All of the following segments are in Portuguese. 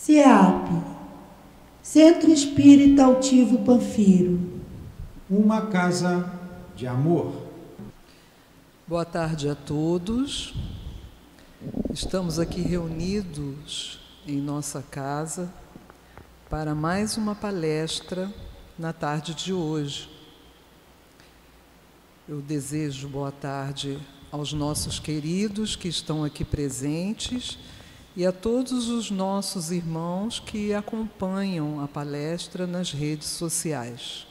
CEAP, Centro Espírita Altivo Panfiro. Uma casa de amor. Boa tarde a todos. Estamos aqui reunidos em nossa casa para mais uma palestra na tarde de hoje. Eu desejo boa tarde aos nossos queridos que estão aqui presentes e a todos os nossos irmãos que acompanham a palestra nas redes sociais.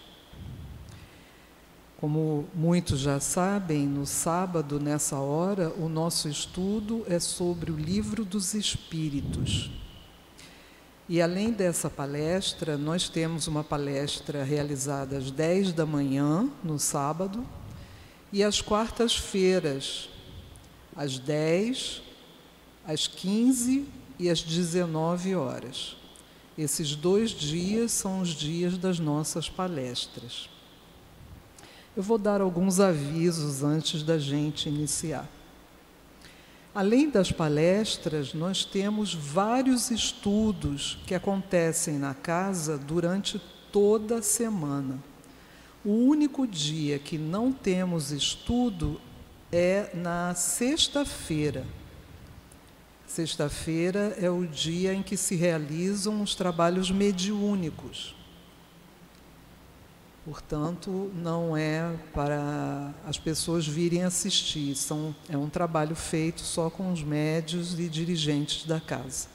Como muitos já sabem, no sábado, nessa hora, o nosso estudo é sobre o Livro dos Espíritos. E além dessa palestra, nós temos uma palestra realizada às 10 da manhã, no sábado, e às quartas-feiras, às 10, às 15 e às 19 horas. Esses 2 dias são os dias das nossas palestras. Eu vou dar alguns avisos antes da gente iniciar. Além das palestras, nós temos vários estudos que acontecem na casa durante toda a semana. O único dia que não temos estudo é na sexta-feira. Sexta-feira é o dia em que se realizam os trabalhos mediúnicos. Portanto, não é para as pessoas virem assistir, é um trabalho feito só com os médios e dirigentes da casa.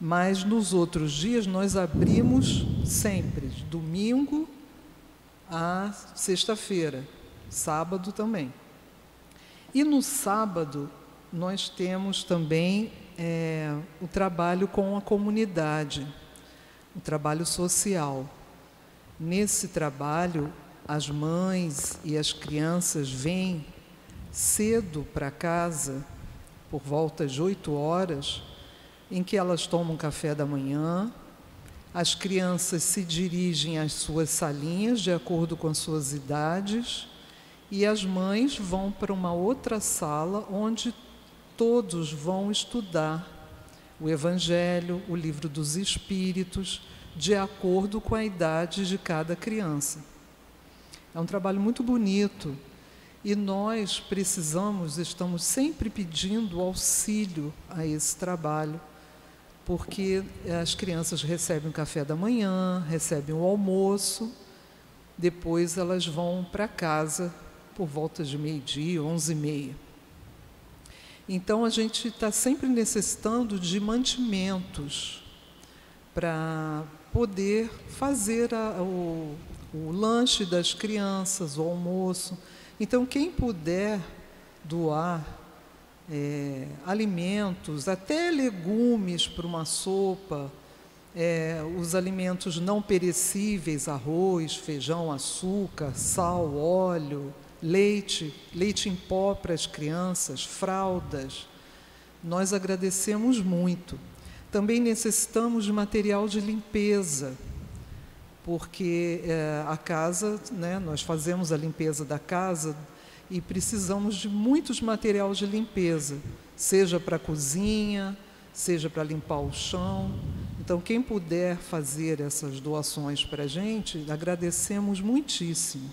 Mas nos outros dias nós abrimos sempre, de domingo a sexta-feira, sábado também. E no sábado nós temos também o trabalho com a comunidade, o trabalho social. Nesse trabalho, as mães e as crianças vêm cedo para casa, por volta de 8 horas, em que elas tomam café da manhã, as crianças se dirigem às suas salinhas, de acordo com as suas idades, e as mães vão para uma outra sala, onde todos vão estudar o Evangelho, o Livro dos Espíritos, de acordo com a idade de cada criança. É um trabalho muito bonito e nós estamos sempre pedindo auxílio a esse trabalho, porque as crianças recebem o café da manhã, recebem o almoço, depois elas vão para casa por volta de meio-dia, 11h30. Então, a gente está sempre necessitando de mantimentos para poder fazer o lanche das crianças, o almoço. Então, quem puder doar alimentos, até legumes para uma sopa, os alimentos não perecíveis, arroz, feijão, açúcar, sal, óleo, leite em pó para as crianças, fraldas, nós agradecemos muito. Também necessitamos de material de limpeza, porque a casa, nós fazemos a limpeza da casa e precisamos de muitos materiais de limpeza, seja para a cozinha, seja para limpar o chão. Então, quem puder fazer essas doações para a gente, agradecemos muitíssimo.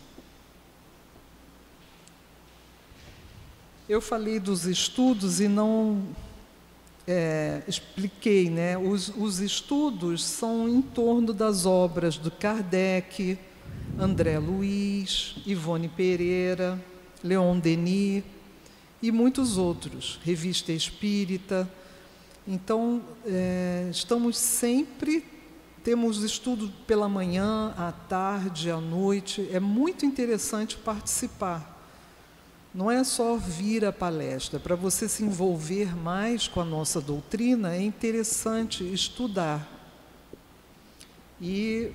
Eu falei dos estudos e não expliquei, os estudos são em torno das obras do Kardec, André Luiz, Ivone Pereira, Leon Denis e muitos outros, Revista Espírita. Então, temos estudo pela manhã, à tarde, à noite. É muito interessante participar. Não é só vir à palestra. Para você se envolver mais com a nossa doutrina, é interessante estudar. E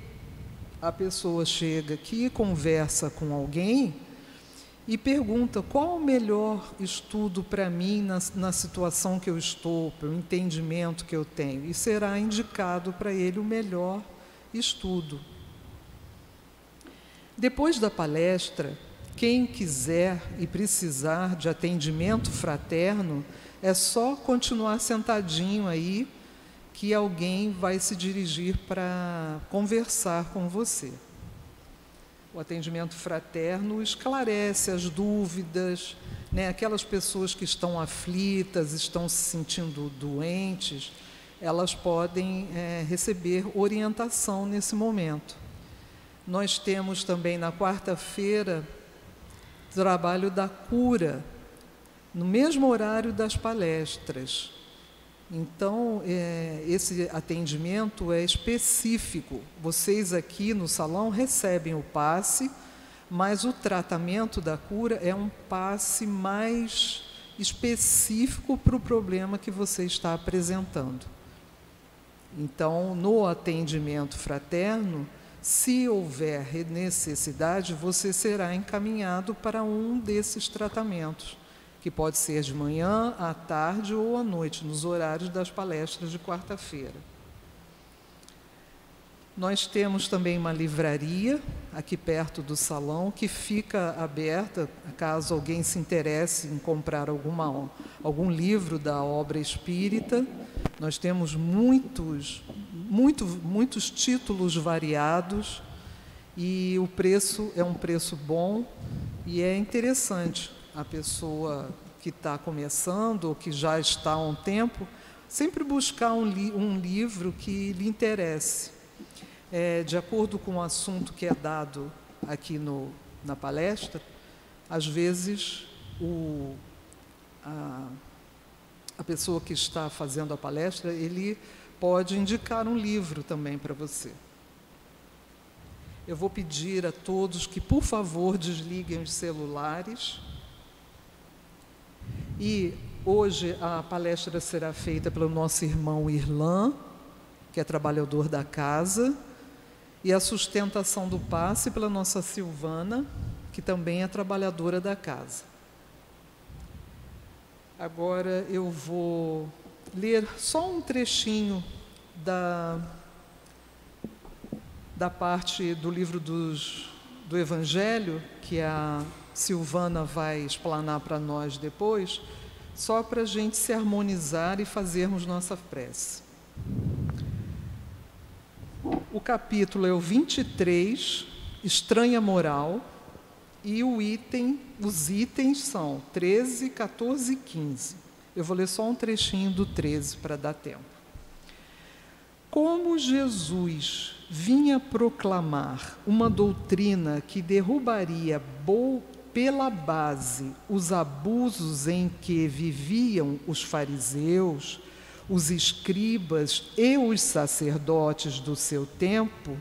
a pessoa chega aqui, conversa com alguém e pergunta qual o melhor estudo para mim na situação que eu estou, para o entendimento que eu tenho. E será indicado para ele o melhor estudo. Depois da palestra, quem quiser e precisar de atendimento fraterno, é só continuar sentadinho aí, que alguém vai se dirigir para conversar com você. O atendimento fraterno esclarece as dúvidas, né? Aquelas pessoas que estão aflitas, estão se sentindo doentes, elas podem receber orientação nesse momento. Nós temos também na quarta-feira trabalho da cura, no mesmo horário das palestras. Então, esse atendimento é específico. Vocês aqui no salão recebem o passe, mas o tratamento da cura é um passe mais específico para o problema que você está apresentando. Então, no atendimento fraterno, se houver necessidade, você será encaminhado para um desses tratamentos, que pode ser de manhã, à tarde ou à noite, nos horários das palestras de quarta-feira. Nós temos também uma livraria aqui perto do salão, que fica aberta, caso alguém se interesse em comprar algum livro da obra espírita. Nós temos muitos títulos variados, e o preço é um preço bom e é interessante. A pessoa que está começando ou que já está há um tempo, sempre buscar um livro que lhe interesse. De acordo com o assunto que é dado aqui na palestra, às vezes a pessoa que está fazendo a palestra, ele pode indicar um livro também para você. Eu vou pedir a todos que, por favor, desliguem os celulares. E hoje a palestra será feita pelo nosso irmão Irlan, que é trabalhador da casa, e a sustentação do passe pela nossa Silvana, que também é trabalhadora da casa. Agora eu vou ler só um trechinho da parte do livro do Evangelho, que a Silvana vai explanar para nós depois, só para a gente se harmonizar e fazermos nossa prece. O capítulo é o 23, Estranha Moral, e os itens são 13, 14 e 15. Eu vou ler só um trechinho do 13 para dar tempo. Como Jesus vinha proclamar uma doutrina que derrubaria pela base os abusos em que viviam os fariseus, os escribas e os sacerdotes do seu tempo,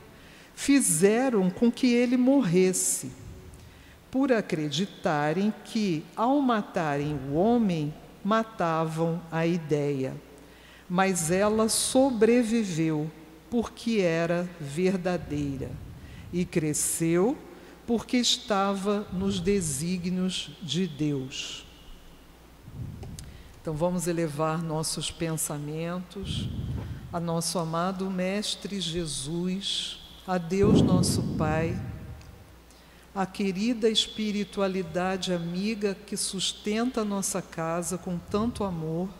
fizeram com que ele morresse, por acreditarem que, ao matarem o homem, matavam a ideia. Mas ela sobreviveu, porque era verdadeira, e cresceu, porque estava nos desígnios de Deus. Então vamos elevar nossos pensamentos a nosso amado Mestre Jesus, a Deus nosso Pai, a querida espiritualidade amiga que sustenta a nossa casa com tanto amor,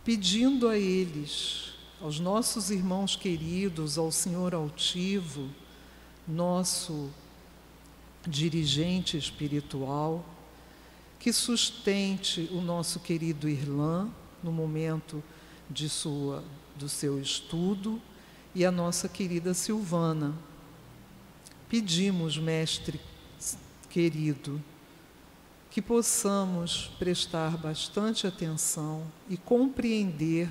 pedindo a eles, aos nossos irmãos queridos, ao Senhor altivo, nosso dirigente espiritual, que sustente o nosso querido Irlan no momento do seu estudo, e a nossa querida Silvana. Pedimos, Mestre querido, que possamos prestar bastante atenção e compreender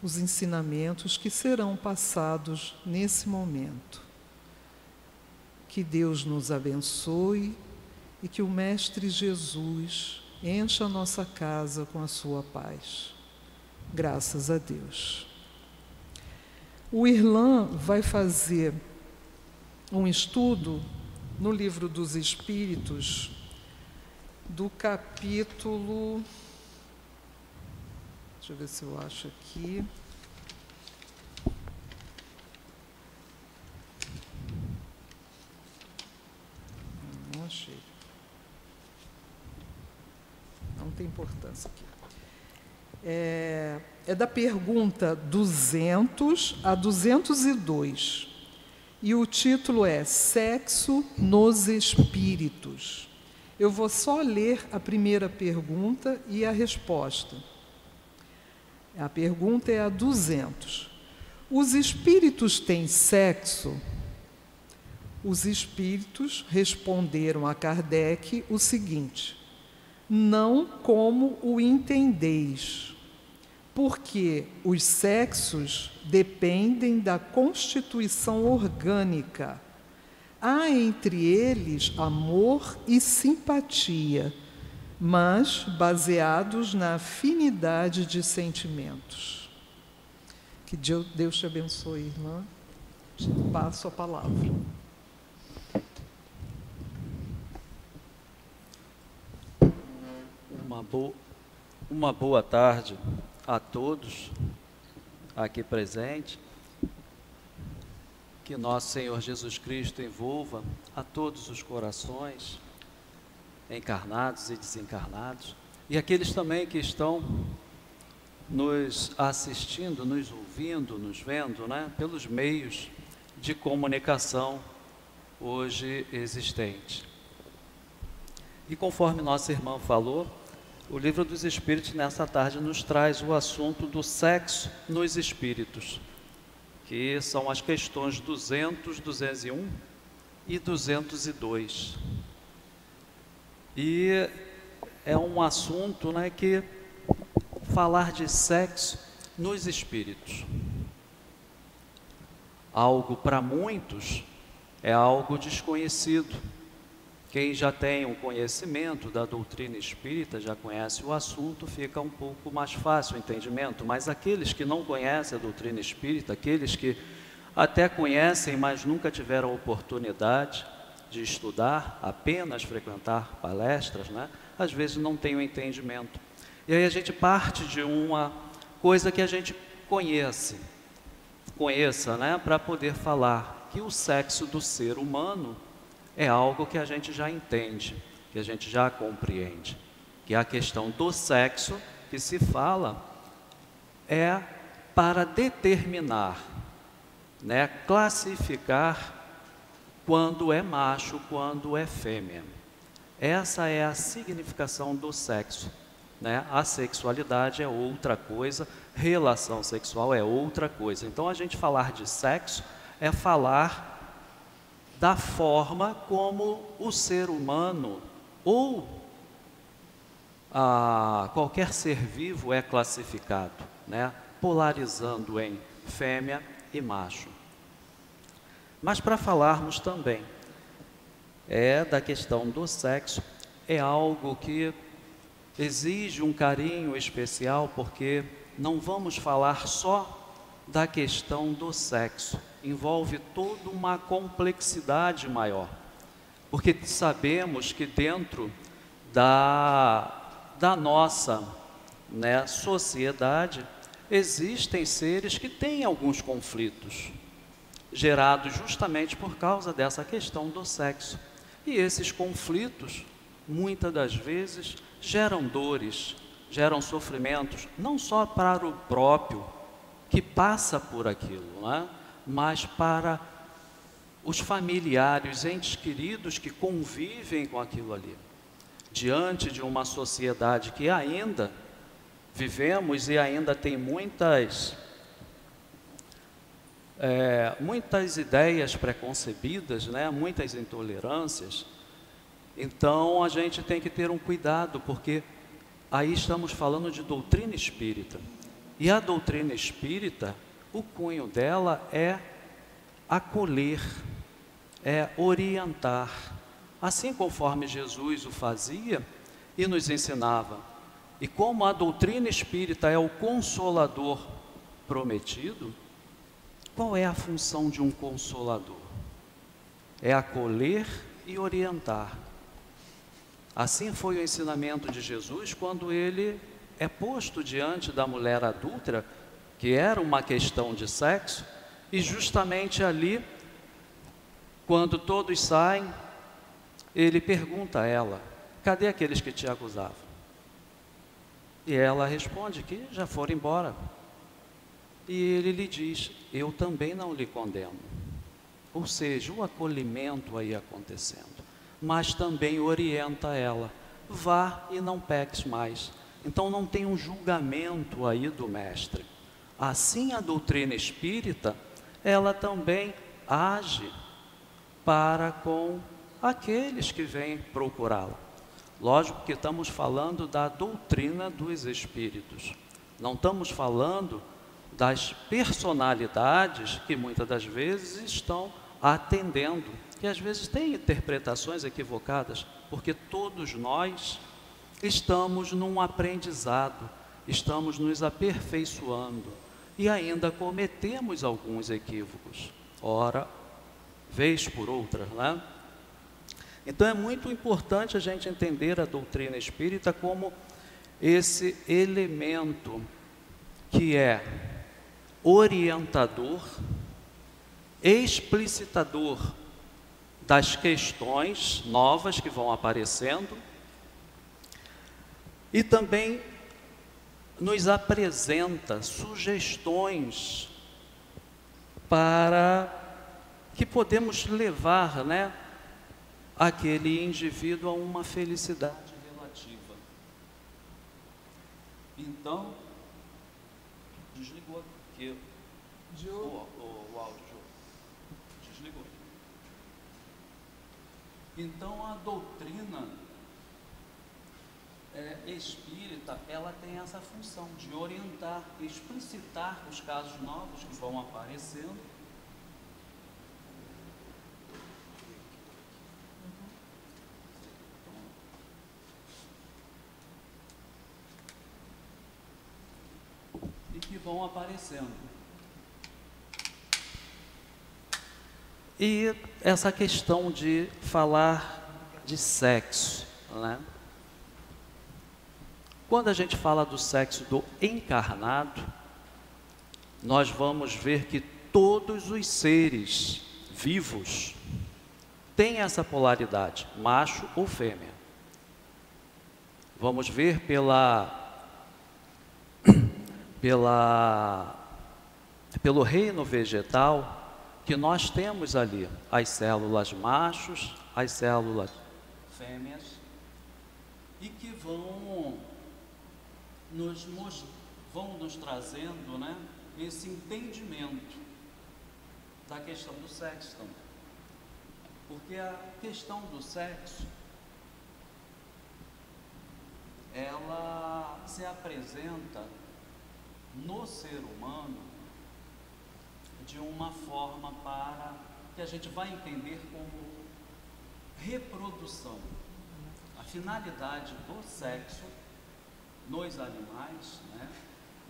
os ensinamentos que serão passados nesse momento. Que Deus nos abençoe e que o Mestre Jesus encha a nossa casa com a sua paz. Graças a Deus. O Irlan vai fazer um estudo no Livro dos Espíritos, do capítulo... Deixa eu ver se eu acho aqui. Não achei. Não tem importância aqui. É da pergunta 200 a 202. E o título é Sexo nos Espíritos. Eu vou só ler a primeira pergunta e a resposta. A pergunta é a 200. Os espíritos têm sexo? Os espíritos responderam a Kardec o seguinte: não como o entendeis, porque os sexos dependem da constituição orgânica. Há entre eles amor e simpatia, mas baseados na afinidade de sentimentos. Que Deus te abençoe, irmã. Te passo a palavra. Uma boa tarde a todos aqui presentes. Que nosso Senhor Jesus Cristo envolva a todos os corações, encarnados e desencarnados, e aqueles também que estão nos assistindo, nos ouvindo, nos vendo, né, pelos meios de comunicação hoje existentes. E conforme nossa irmã falou, o Livro dos Espíritos nessa tarde nos traz o assunto do sexo nos espíritos, que são as questões 200, 201 e 202. E é um assunto, né, que falar de sexo nos espíritos. Algo para muitos é algo desconhecido. Quem já tem um conhecimento da doutrina espírita, já conhece o assunto, fica um pouco mais fácil o entendimento. Mas aqueles que não conhecem a doutrina espírita, aqueles que até conhecem, mas nunca tiveram a oportunidade de estudar, apenas frequentar palestras, né, às vezes não têm o entendimento. E aí a gente parte de uma coisa que a gente conheça, né, para poder falar que o sexo do ser humano é algo que a gente já entende, que a gente já compreende, que a questão do sexo que se fala é para determinar, né, classificar quando é macho, quando é fêmea. Essa é a significação do sexo, né? A sexualidade é outra coisa, relação sexual é outra coisa. Então a gente falar de sexo é falar da forma como o ser humano ou qualquer ser vivo é classificado, né? Polarizando em fêmea e macho. Mas para falarmos também da questão do sexo, é algo que exige um carinho especial, porque não vamos falar só da questão do sexo, envolve toda uma complexidade maior, porque sabemos que dentro da nossa, né, sociedade existem seres que têm alguns conflitos, gerados justamente por causa dessa questão do sexo. E esses conflitos, muitas das vezes, geram dores, geram sofrimentos, não só para o próprio que passa por aquilo, né, mas para os familiares, entes queridos que convivem com aquilo ali. Diante de uma sociedade que ainda vivemos e ainda tem muitas ideias preconcebidas, né? Muitas intolerâncias. Então a gente tem que ter um cuidado, porque aí estamos falando de doutrina espírita. E a doutrina espírita, o cunho dela é acolher, é orientar, assim conforme Jesus o fazia e nos ensinava. E como a doutrina espírita é o consolador prometido, qual é a função de um consolador? É acolher e orientar. Assim foi o ensinamento de Jesus quando ele é posto diante da mulher adúltera, que era uma questão de sexo, e justamente ali, quando todos saem, ele pergunta a ela: cadê aqueles que te acusavam? E ela responde que já foram embora. E ele lhe diz: eu também não lhe condeno. Ou seja, o acolhimento aí acontecendo, mas também orienta ela: vá e não peques mais. Então não tem um julgamento aí do mestre. Assim a doutrina espírita, ela também age para com aqueles que vêm procurá-la. Lógico que estamos falando da doutrina dos espíritos, não estamos falando das personalidades que muitas das vezes estão atendendo, que às vezes têm interpretações equivocadas, porque todos nós estamos num aprendizado, estamos nos aperfeiçoando e ainda cometemos alguns equívocos, ora, vez por outra, né? Então é muito importante a gente entender a doutrina espírita como esse elemento que é orientador, explicitador das questões novas que vão aparecendo e também nos apresenta sugestões para que podemos levar, né, aquele indivíduo a uma felicidade relativa. Então, desligou aqui o áudio. Desligou. Então, a doutrina espírita, ela tem essa função de orientar, explicitar os casos novos que vão aparecendo. Que vão aparecendo. E essa questão de falar de sexo, né? Quando a gente fala do sexo do encarnado, nós vamos ver que todos os seres vivos têm essa polaridade, macho ou fêmea. Vamos ver pelo reino vegetal, que nós temos ali as células machos, as células fêmeas, e que vão nos trazendo, né, esse entendimento da questão do sexo também. Porque a questão do sexo, ela se apresenta no ser humano de uma forma para que a gente vai entender como reprodução. A finalidade do sexo nos animais, né,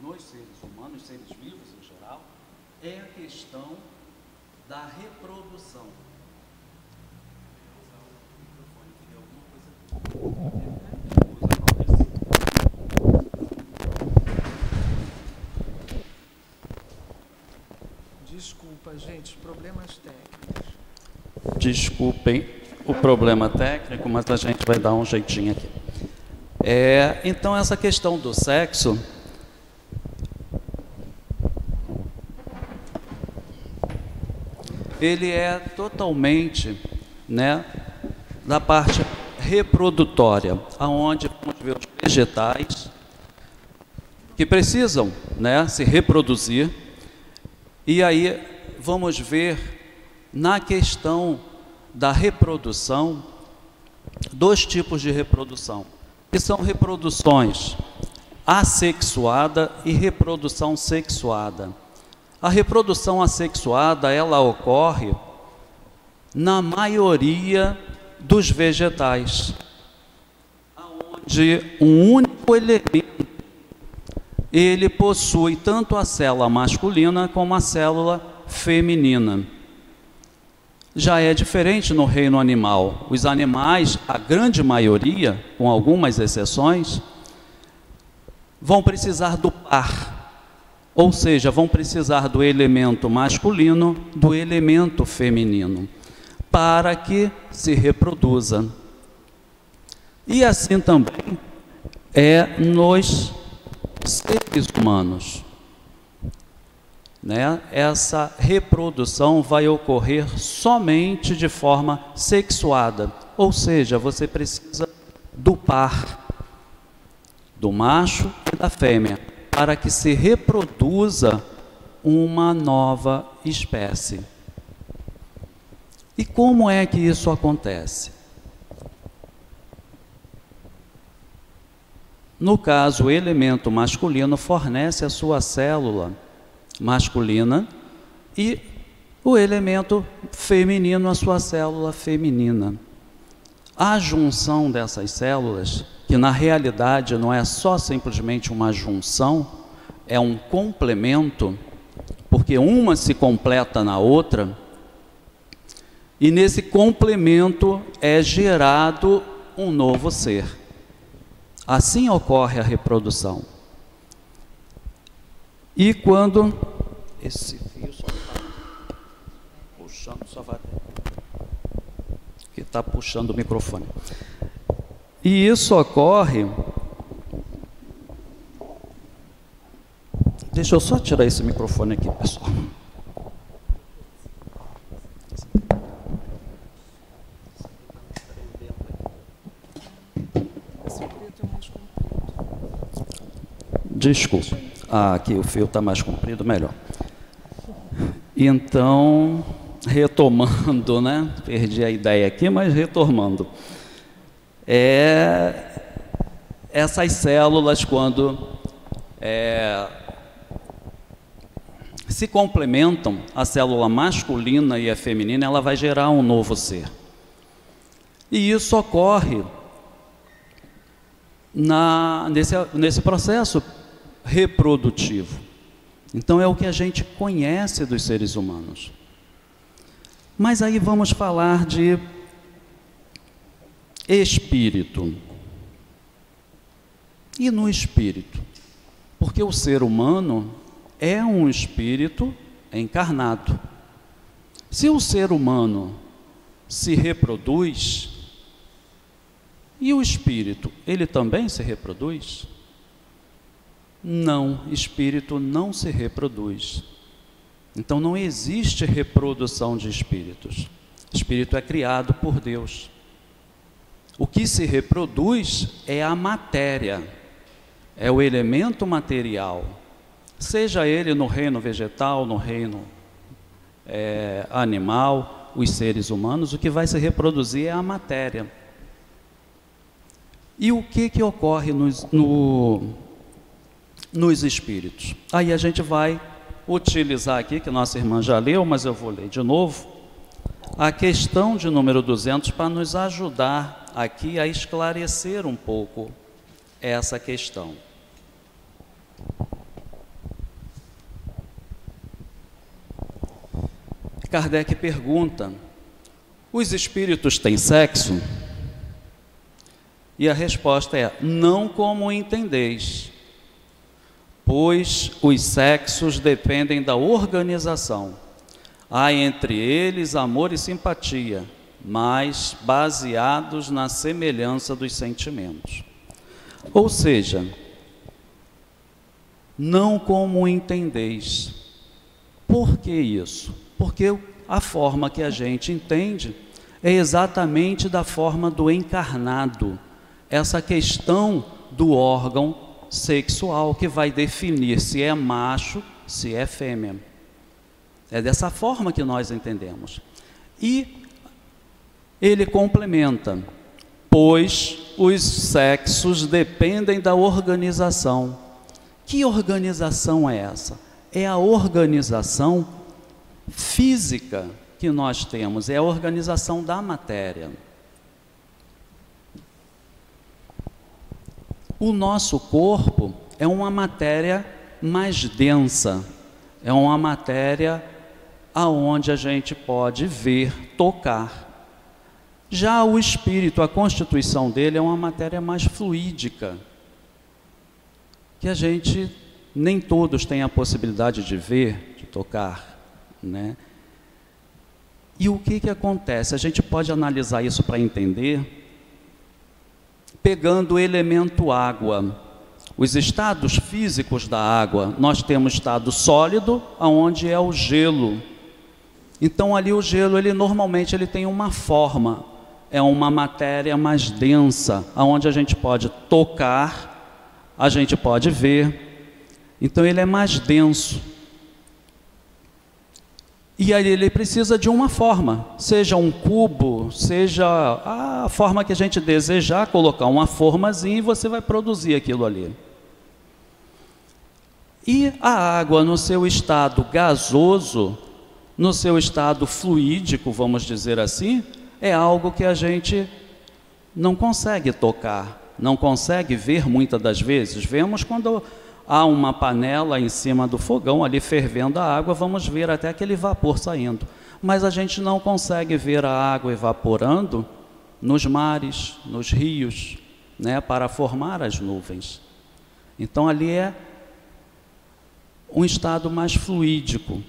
nos seres humanos, seres vivos em geral, é a questão da reprodução. Desculpa, gente, problemas técnicos. Desculpem o problema técnico, mas a gente vai dar um jeitinho aqui. Então, essa questão do sexo, ele é totalmente, né, da parte reprodutória, aonde vamos ver os vegetais que precisam, né, se reproduzir. E aí vamos ver na questão da reprodução, dois tipos de reprodução, que são reproduções assexuada e reprodução sexuada. A reprodução assexuada, ela ocorre na maioria dos vegetais, onde um único elemento ele possui tanto a célula masculina como a célula feminina. Já é diferente no reino animal. Os animais, a grande maioria, com algumas exceções, vão precisar do par, ou seja, vão precisar do elemento masculino, do elemento feminino, para que se reproduza. E assim também é nos seres humanos, né, essa reprodução vai ocorrer somente de forma sexuada, ou seja, você precisa do par, do macho e da fêmea, para que se reproduza uma nova espécie. E como é que isso acontece? No caso, o elemento masculino fornece a sua célula masculina e o elemento feminino a sua célula feminina. A junção dessas células, que na realidade não é só simplesmente uma junção, é um complemento, porque uma se completa na outra, e nesse complemento é gerado um novo ser. Assim ocorre a reprodução. E quando esse fio só está puxando, só vai que está puxando o microfone. E isso ocorre. Deixa eu só tirar esse microfone aqui, pessoal. Desculpa. Aqui o fio está mais comprido, melhor. Então, retomando, né? Perdi a ideia aqui, mas retomando. Essas células, quando se complementam, a célula masculina e a feminina, ela vai gerar um novo ser. E isso ocorre nesse processo reprodutivo. Então é o que a gente conhece dos seres humanos. Mas aí vamos falar de espírito. E no espírito? Porque o ser humano é um espírito encarnado. Se o ser humano se reproduz, e o espírito, ele também se reproduz? Não, espírito não se reproduz. Então não existe reprodução de espíritos. Espírito é criado por Deus. O que se reproduz é a matéria, é o elemento material, seja ele no reino vegetal, no reino animal, os seres humanos, o que vai se reproduzir é a matéria. E o que ocorre nos espíritos? Aí a gente vai utilizar aqui, que nossa irmã já leu, mas eu vou ler de novo, a questão de número 200 para nos ajudar aqui a esclarecer um pouco essa questão. Kardec pergunta: os espíritos têm sexo? E a resposta é: não como entendeis, pois os sexos dependem da organização. Há entre eles amor e simpatia, mas baseados na semelhança dos sentimentos. Ou seja, não como entendeis. Por que isso? Porque a forma que a gente entende é exatamente da forma do encarnado. Essa questão do órgão sexual que vai definir se é macho, se é fêmea. É dessa forma que nós entendemos. E ele complementa: pois os sexos dependem da organização. Que organização é essa? É a organização física que nós temos, é a organização da matéria. O nosso corpo é uma matéria mais densa, é uma matéria aonde a gente pode ver, tocar. Já o espírito, a constituição dele é uma matéria mais fluídica, que a gente, nem todos têm a possibilidade de ver, de tocar, né? E o que acontece? A gente pode analisar isso para entender, pegando o elemento água. os estados físicos da água. Nós temos estado sólido, onde é o gelo. Então ali o gelo, normalmente ele tem uma forma, é uma matéria mais densa, onde a gente pode tocar, a gente pode ver. Então ele é mais denso. E aí ele precisa de uma forma, seja um cubo, seja a forma que a gente desejar, colocar uma formazinha e você vai produzir aquilo ali. E a água no seu estado gasoso, no seu estado fluídico, vamos dizer assim, é algo que a gente não consegue tocar, não consegue ver muitas das vezes. Vemos quando há uma panela em cima do fogão, ali fervendo a água, vamos ver até aquele vapor saindo. Mas a gente não consegue ver a água evaporando nos mares, nos rios, né, para formar as nuvens. Então ali é um estado mais fluídico.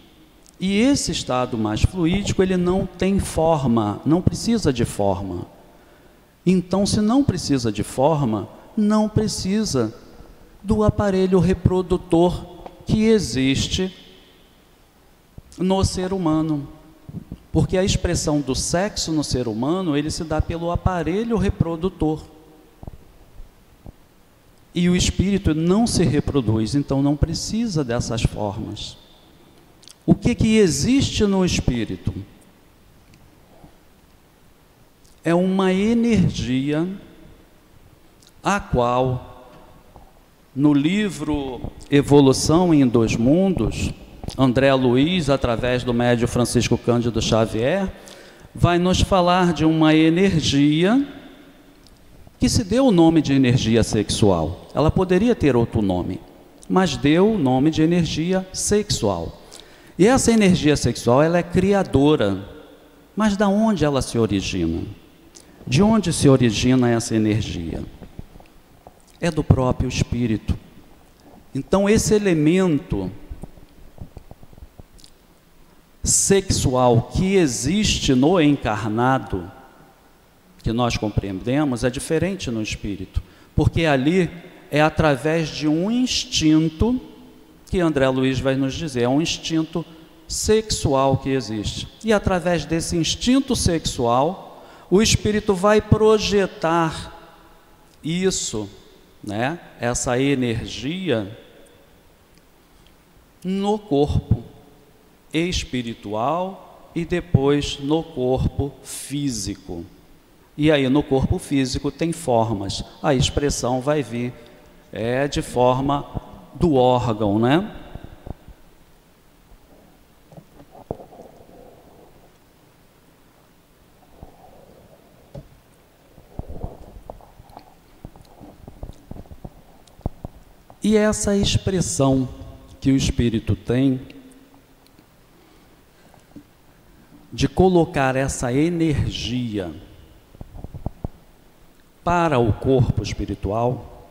E esse estado mais fluídico, ele não tem forma, não precisa de forma. Então, se não precisa de forma, não precisa do aparelho reprodutor que existe no ser humano. Porque a expressão do sexo no ser humano, ele se dá pelo aparelho reprodutor. E o espírito não se reproduz, então não precisa dessas formas. O que existe no espírito? É uma energia a qual, no livro Evolução em Dois Mundos, André Luiz, através do médium Francisco Cândido Xavier, vai nos falar de uma energia que se deu o nome de energia sexual. Ela poderia ter outro nome, mas deu o nome de energia sexual. E essa energia sexual, ela é criadora. Mas de onde ela se origina? De onde se origina essa energia? É do próprio espírito. Então esse elemento sexual que existe no encarnado, que nós compreendemos, é diferente no espírito, porque ali é através de um instinto, que André Luiz vai nos dizer, é um instinto sexual que existe. E através desse instinto sexual, o espírito vai projetar isso, né, essa energia, no corpo espiritual e depois no corpo físico. E aí no corpo físico tem formas, a expressão vai vir de forma do órgão, né? E essa expressão que o espírito tem de colocar essa energia para o corpo espiritual,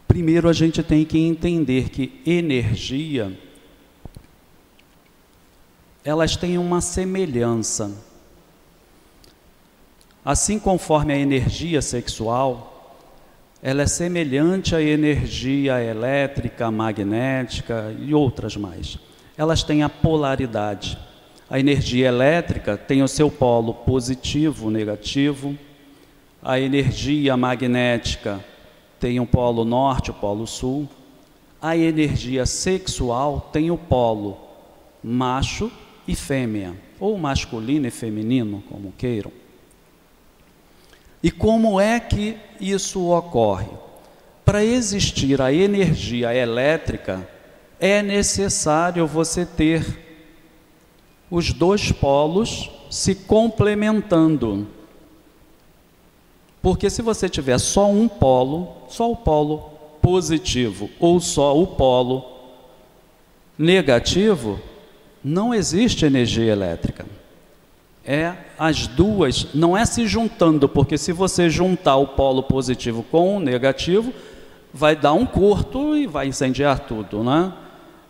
primeiro a gente tem que entender que energia, elas têm uma semelhança. Assim conforme a energia sexual, ela é semelhante à energia elétrica, magnética e outras mais. Elas têm a polaridade. A energia elétrica tem o seu polo positivo, negativo. A energia magnética tem o polo norte, o polo sul. A energia sexual tem o polo macho e fêmea, ou masculino e feminino, como queiram. E como é que isso ocorre? Para existir a energia elétrica, é necessário você ter os dois polos se complementando. Porque se você tiver só um polo, só o polo positivo ou só o polo negativo, não existe energia elétrica. As duas, não é se juntando, porque se você juntar o polo positivo com o negativo, vai dar um curto e vai incendiar tudo, né?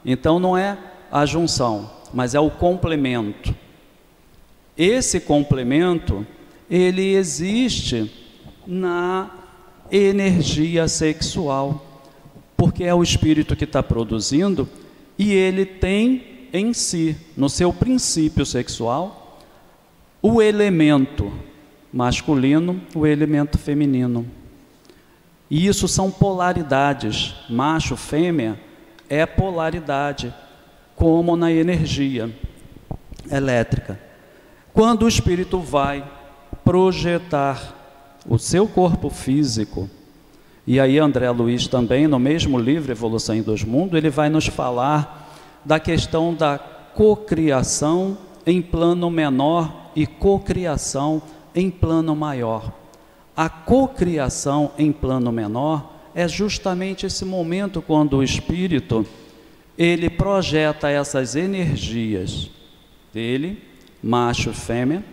Então não é a junção, mas é o complemento. Esse complemento, ele existe energia sexual, porque é o espírito que está produzindo e ele tem em si, no seu princípio sexual, o elemento masculino, o elemento feminino. E isso são polaridades. Macho, fêmea é polaridade, como na energia elétrica. Quando o espírito vai projetar o seu corpo físico, e aí André Luiz também, no mesmo livro Evolução em Dois Mundos, ele vai nos falar da questão da cocriação em plano menor e cocriação em plano maior. A cocriação em plano menor é justamente esse momento quando o espírito ele projeta essas energias dele, macho e fêmea,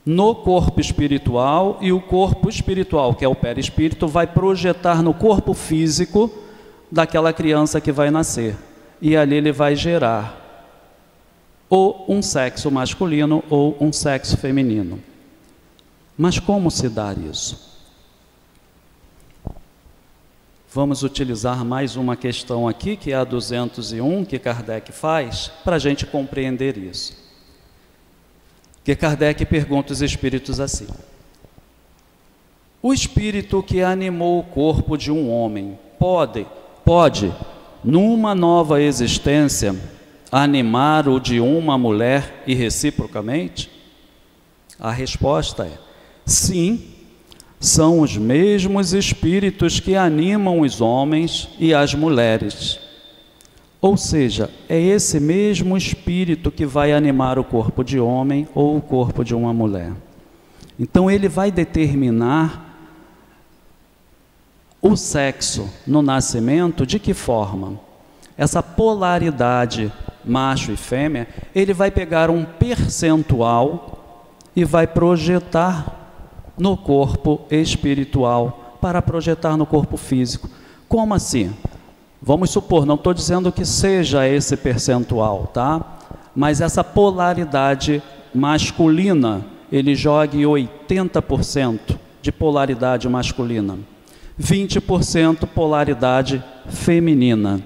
no corpo espiritual, e o corpo espiritual, que é o perispírito, vai projetar no corpo físico daquela criança que vai nascer. E ali ele vai gerar ou um sexo masculino ou um sexo feminino. Mas como se dá isso? Vamos utilizar mais uma questão aqui, que é a 201, que Kardec faz, para a gente compreender isso. Que Kardec pergunta aos espíritos assim: o espírito que animou o corpo de um homem pode, numa nova existência, animar o de uma mulher e reciprocamente? A resposta é sim. São os mesmos espíritos que animam os homens e as mulheres. Ou seja, é esse mesmo espírito que vai animar o corpo de homem ou o corpo de uma mulher. Então ele vai determinar o sexo no nascimento de que forma? Essa polaridade macho e fêmea, ele vai pegar um percentual e vai projetar no corpo espiritual para projetar no corpo físico. Como assim? Vamos supor, não estou dizendo que seja esse percentual, tá? Mas essa polaridade masculina, ele joga em 80% de polaridade masculina, 20% polaridade feminina.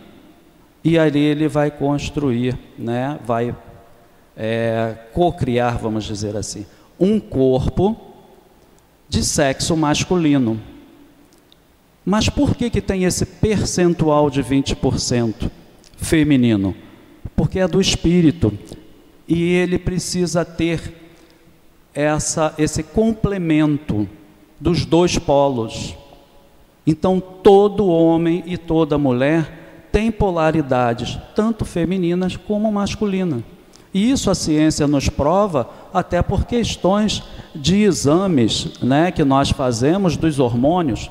E ali ele vai construir, né? Vai cocriar, vamos dizer assim, um corpo de sexo masculino. Mas por que tem esse percentual de 20% feminino? Porque é do espírito, e ele precisa ter esse complemento dos dois polos. Então todo homem e toda mulher tem polaridades, tanto femininas como masculinas. E isso a ciência nos prova até por questões de exames, né, que nós fazemos dos hormônios.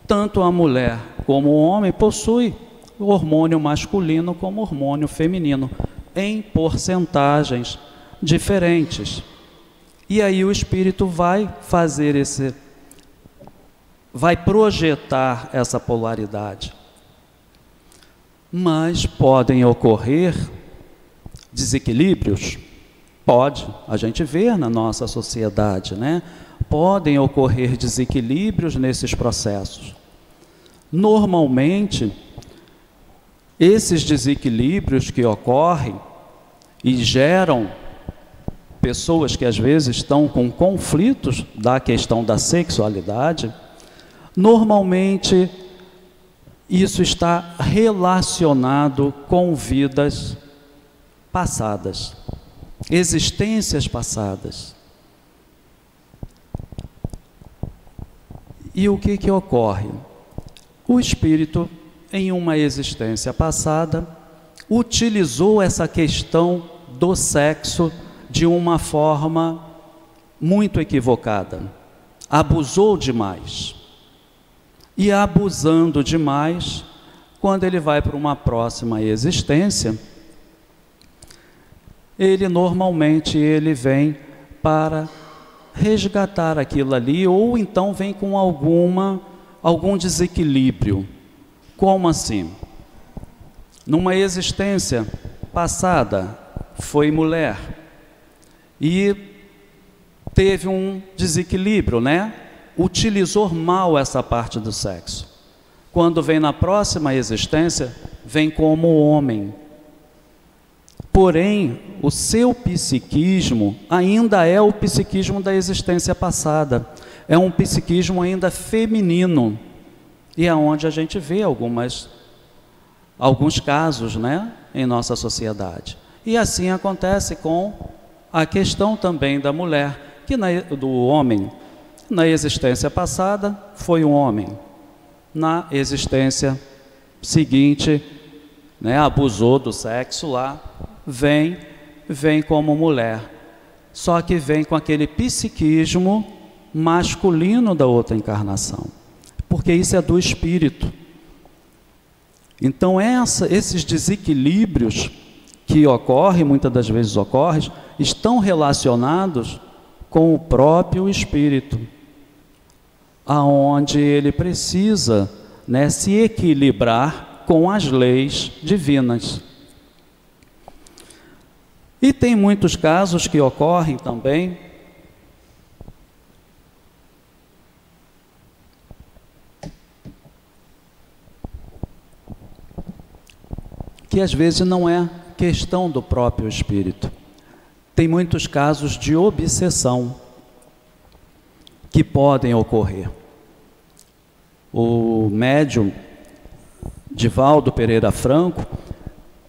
Tanto a mulher como o homem possui o hormônio masculino como o hormônio feminino, em porcentagens diferentes. E aí o espírito vai fazer vai projetar essa polaridade. Mas podem ocorrer desequilíbrios? Pode, a gente vê na nossa sociedade, né? Podem ocorrer desequilíbrios nesses processos. Normalmente, esses desequilíbrios que ocorrem e geram pessoas que às vezes estão com conflitos da questão da sexualidade, normalmente isso está relacionado com vidas passadas, existências passadas. E o que ocorre? O espírito, em uma existência passada, utilizou essa questão do sexo de uma forma muito equivocada, abusou demais. E abusando demais, quando ele vai para uma próxima existência, ele normalmente vem para resgatar aquilo ali, ou então vem com algum desequilíbrio. Como assim? Numa existência passada, foi mulher e teve um desequilíbrio, né? utilizou mal essa parte do sexo. Quando vem na próxima existência, vem como homem. Porém, o seu psiquismo ainda é o psiquismo da existência passada. É um psiquismo ainda feminino. E é onde a gente vê alguns casos, né, em nossa sociedade. E assim acontece com a questão também da mulher, do homem. Na existência passada foi um homem. Na existência seguinte, né, abusou do sexo lá, vem como mulher. Só que vem com aquele psiquismo masculino da outra encarnação. Porque isso é do espírito. Então esses desequilíbrios que ocorrem, muitas das vezes ocorrem, estão relacionados com o próprio espírito, aonde ele precisa, né, se equilibrar com as leis divinas. E tem muitos casos que ocorrem também que às vezes não é questão do próprio espírito. Tem muitos casos de obsessão que podem ocorrer. O médium Divaldo Pereira Franco,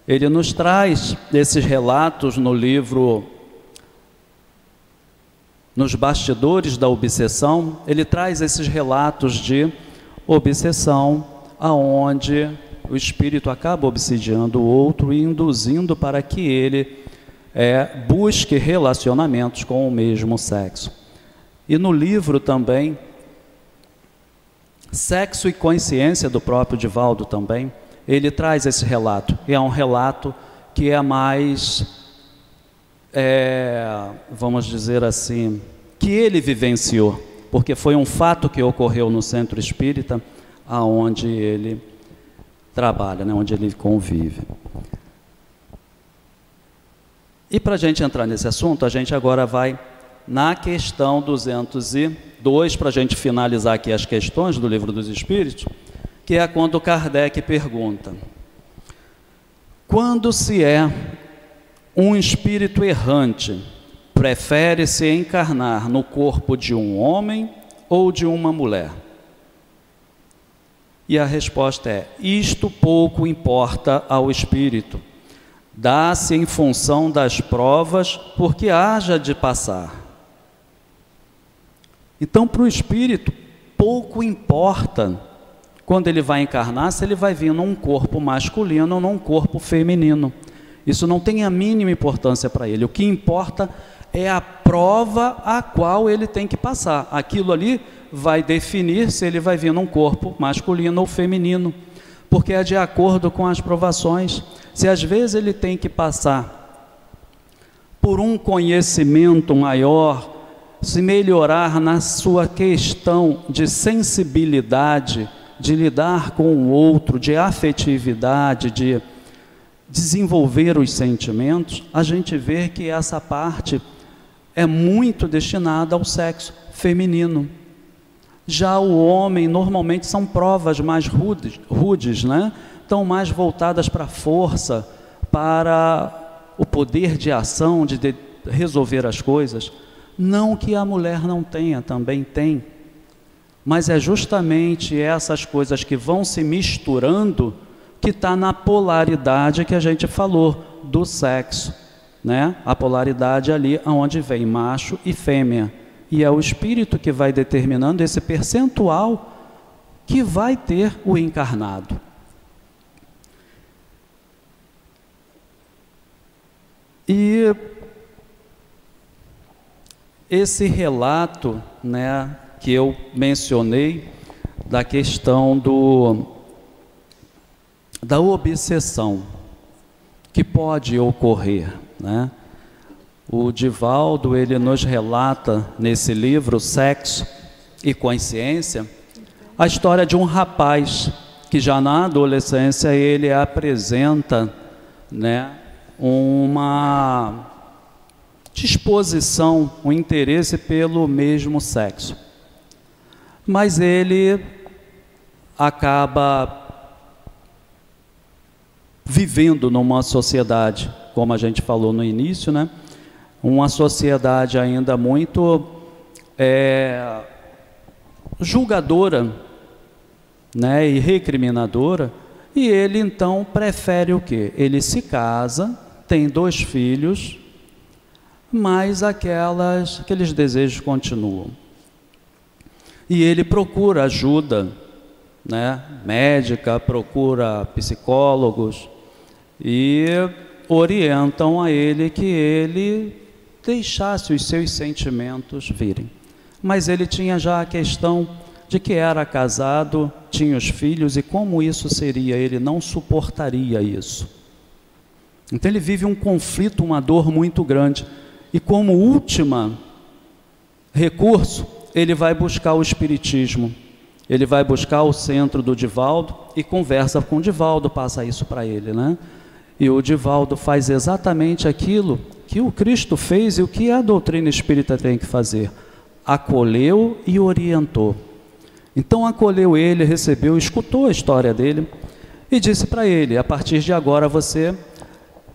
ele nos traz esses relatos no livro Nos Bastidores da Obsessão. Ele traz esses relatos de obsessão, aonde o espírito acaba obsidiando o outro e induzindo para que ele busque relacionamentos com o mesmo sexo. E no livro também, Sexo e Consciência, do próprio Divaldo também, ele traz esse relato. E é um relato que é mais, vamos dizer assim, que ele vivenciou, porque foi um fato que ocorreu no centro espírita, aonde ele trabalha, né, onde ele convive. E para a gente entrar nesse assunto, a gente agora vai na questão 202, para a gente finalizar aqui as questões do Livro dos Espíritos, que é quando Kardec pergunta: quando se é um espírito errante, prefere-se encarnar no corpo de um homem ou de uma mulher? E a resposta é: isto pouco importa ao espírito, dá-se em função das provas porque haja de passar. Então, para o espírito, pouco importa, quando ele vai encarnar, se ele vai vir num corpo masculino ou num corpo feminino. Isso não tem a mínima importância para ele. O que importa é a prova a qual ele tem que passar. Aquilo ali vai definir se ele vai vir num corpo masculino ou feminino, porque é de acordo com as provações. Se às vezes ele tem que passar por um conhecimento maior, se melhorar na sua questão de sensibilidade, de lidar com o outro, de afetividade, de desenvolver os sentimentos, a gente vê que essa parte é muito destinada ao sexo feminino. Já o homem, normalmente, são provas mais rudes, né? Estão mais voltadas para a força, para o poder de ação, de resolver as coisas. Não que a mulher não tenha, também tem. Mas é justamente essas coisas que vão se misturando que está na polaridade que a gente falou do sexo, né? A polaridade ali onde vem macho e fêmea. E é o espírito que vai determinando esse percentual que vai ter o encarnado. E esse relato, né, que eu mencionei, da questão da obsessão que pode ocorrer, né? O Divaldo, ele nos relata nesse livro, Sexo e Consciência, a história de um rapaz que já na adolescência ele apresenta, né, uma disposição, um interesse pelo mesmo sexo. mas ele acaba vivendo numa sociedade, como a gente falou no início, né? Uma sociedade ainda muito julgadora, né? E recriminadora, e ele então prefere o quê? Ele se casa, tem 2 filhos, mas aqueles desejos continuam. E ele procura ajuda, né? Médica, procura psicólogos, e orientam a ele que ele deixasse os seus sentimentos virem. Mas ele tinha já a questão de que era casado, tinha os filhos, e como isso seria? Ele não suportaria isso. Então ele vive um conflito, uma dor muito grande. E como último recurso, ele vai buscar o espiritismo. Ele vai buscar o centro do Divaldo e conversa com o Divaldo, passa isso para ele, né? E o Divaldo faz exatamente aquilo que o Cristo fez e o que a doutrina espírita tem que fazer. Acolheu e orientou. Então acolheu ele, recebeu, escutou a história dele e disse para ele: a partir de agora você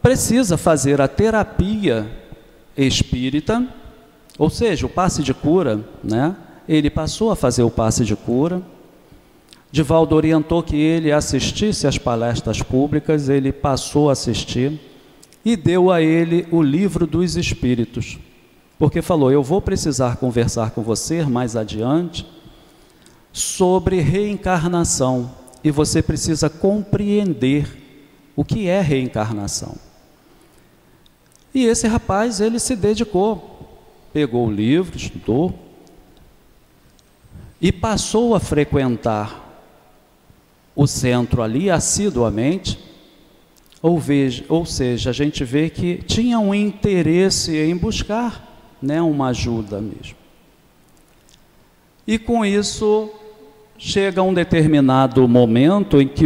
precisa fazer a terapia espírita, ou seja, o passe de cura, né? Ele passou a fazer o passe de cura. Divaldo orientou que ele assistisse às palestras públicas, ele passou a assistir e deu a ele o Livro dos Espíritos, porque falou: eu vou precisar conversar com você mais adiante sobre reencarnação, e você precisa compreender o que é reencarnação. E esse rapaz, ele se dedicou, pegou o livro, estudou e passou a frequentar o centro ali assiduamente, ou seja, a gente vê que tinha um interesse em buscar, né, uma ajuda mesmo. E com isso, chega um determinado momento em que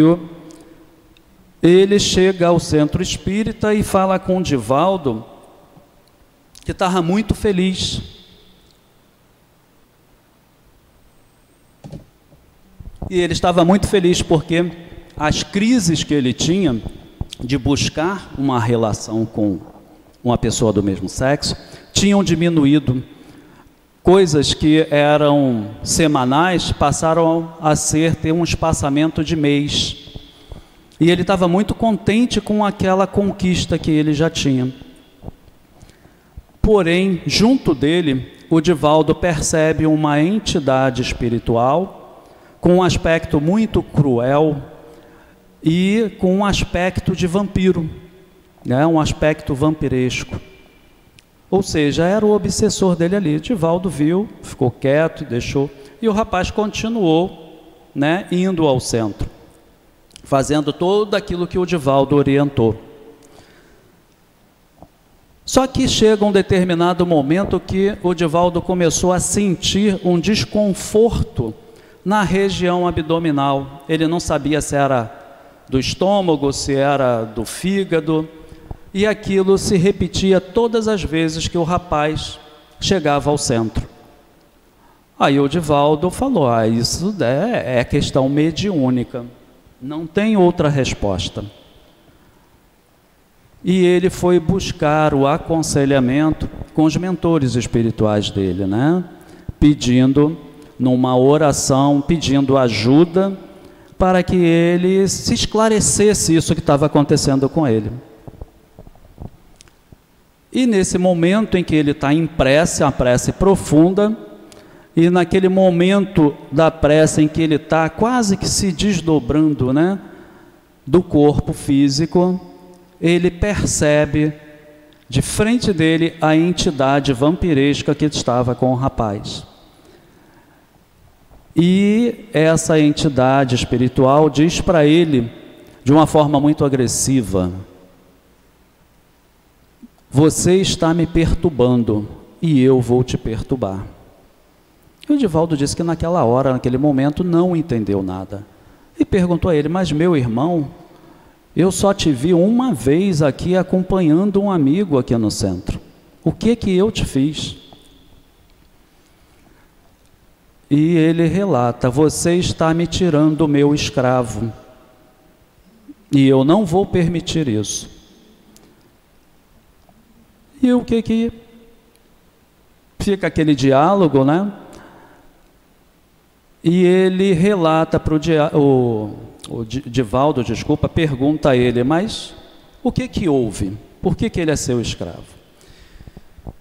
ele chega ao centro espírita e fala com o Divaldo, que estava muito feliz. E ele estava muito feliz porque as crises que ele tinha de buscar uma relação com uma pessoa do mesmo sexo tinham diminuído. Coisas que eram semanais passaram a ter um espaçamento de mês. E ele estava muito contente com aquela conquista que ele já tinha. Porém, junto dele, o Divaldo percebe uma entidade espiritual com um aspecto muito cruel e com um aspecto de vampiro, né? Um aspecto vampiresco. Ou seja, era o obsessor dele ali. Divaldo viu, ficou quieto, deixou, e o rapaz continuou, né, indo ao centro, fazendo tudo aquilo que o Divaldo orientou. Só que chega um determinado momento que o Divaldo começou a sentir um desconforto na região abdominal. Ele não sabia se era do estômago, se era do fígado, e aquilo se repetia todas as vezes que o rapaz chegava ao centro. Aí o Divaldo falou: isso é questão mediúnica, não tem outra resposta. E ele foi buscar o aconselhamento com os mentores espirituais dele, né? Pedindo, numa oração, pedindo ajuda para que ele se esclarecesse isso que estava acontecendo com ele. E nesse momento em que ele está em prece, a prece profunda, e naquele momento da prece em que ele está quase que se desdobrando, né, do corpo físico, ele percebe de frente dele a entidade vampiresca que estava com o rapaz. E essa entidade espiritual diz para ele, de uma forma muito agressiva: você está me perturbando e eu vou te perturbar. E o Divaldo disse que naquela hora, naquele momento, não entendeu nada. E perguntou a ele: mas meu irmão, eu só te vi uma vez aqui acompanhando um amigo aqui no centro. O que que eu te fiz? E ele relata: você está me tirando o meu escravo, e eu não vou permitir isso. E o que fica aquele diálogo, né? E ele relata para o Divaldo, pergunta a ele: mas o que houve? Por que ele é seu escravo?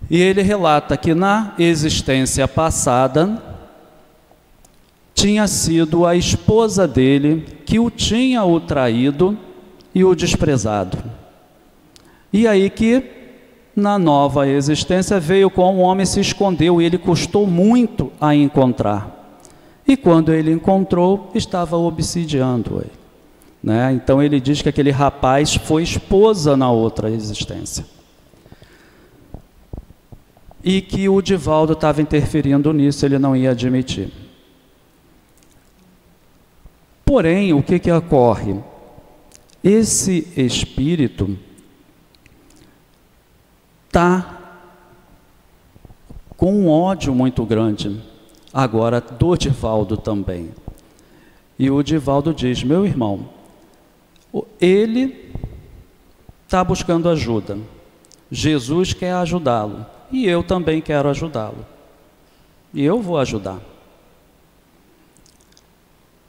E ele relata que na existência passada tinha sido a esposa dele que o tinha o traído e o desprezado. E aí que na nova existência veio com um homem, se escondeu, e ele custou muito a encontrar. E quando ele encontrou, estava obsidiando ele, né? Então ele diz que aquele rapaz foi esposa na outra existência. E que o Divaldo estava interferindo nisso, ele não ia admitir. Porém, o que ocorre? Esse espírito está com um ódio muito grande, agora do Divaldo também. E o Divaldo diz: meu irmão, ele está buscando ajuda, Jesus quer ajudá-lo, e eu também quero ajudá-lo, e eu vou ajudar.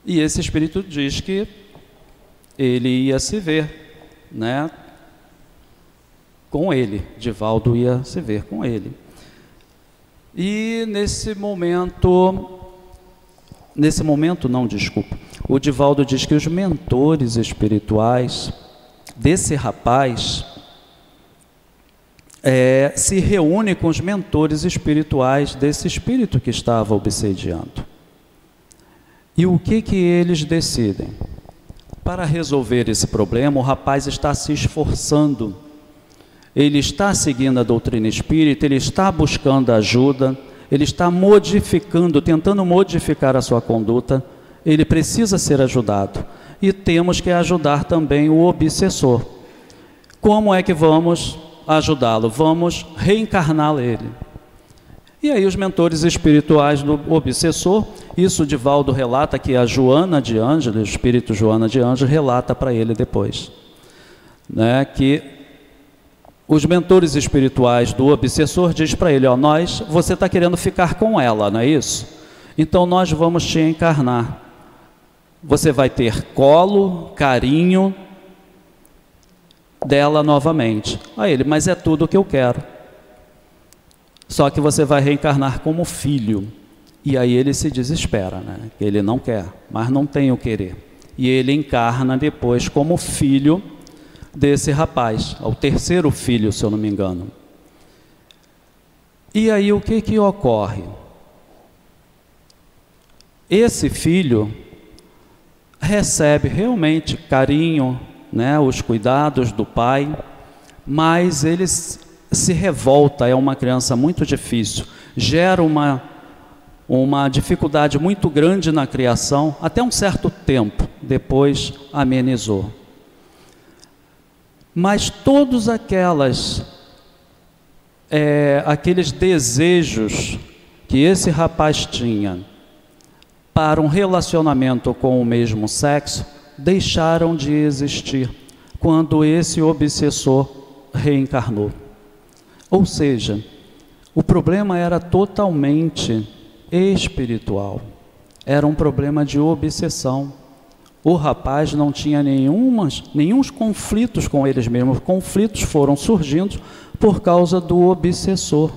E esse espírito diz que ele ia se ver, né, com ele, Divaldo ia se ver com ele. E nesse momento não, desculpa, o Divaldo diz que os mentores espirituais desse rapaz se reúnem com os mentores espirituais desse espírito que estava obsediando. E o que eles decidem? Para resolver esse problema, o rapaz está se esforçando, ele está seguindo a doutrina espírita, ele está buscando ajuda, ele está modificando, tentando modificar a sua conduta, ele precisa ser ajudado. E temos que ajudar também o obsessor. Como é que vamos ajudá-lo? Vamos reencarná-lo ele. E aí os mentores espirituais do obsessor, isso o Divaldo relata que a Joana de Ângeles, o espírito Joana de Ângeles, relata para ele depois, né, que os mentores espirituais do obsessor diz para ele: ó, você está querendo ficar com ela, não é isso? Então nós vamos te encarnar. Você vai ter colo, carinho dela novamente. Aí ele: mas é tudo o que eu quero. Só que você vai reencarnar como filho. E aí ele se desespera, né? Ele não quer, mas não tem o querer. E ele encarna depois como filho desse rapaz, o terceiro filho, se eu não me engano. E aí o que ocorre? Esse filho recebe realmente carinho, né, os cuidados do pai, mas ele se revolta, é uma criança muito difícil, gera uma dificuldade muito grande na criação, até um certo tempo, depois amenizou. Mas todos aqueles desejos que esse rapaz tinha para um relacionamento com o mesmo sexo deixaram de existir quando esse obsessor reencarnou. Ou seja, o problema era totalmente espiritual, era um problema de obsessão. O rapaz não tinha nenhum conflitos com eles mesmos, conflitos foram surgindo por causa do obsessor,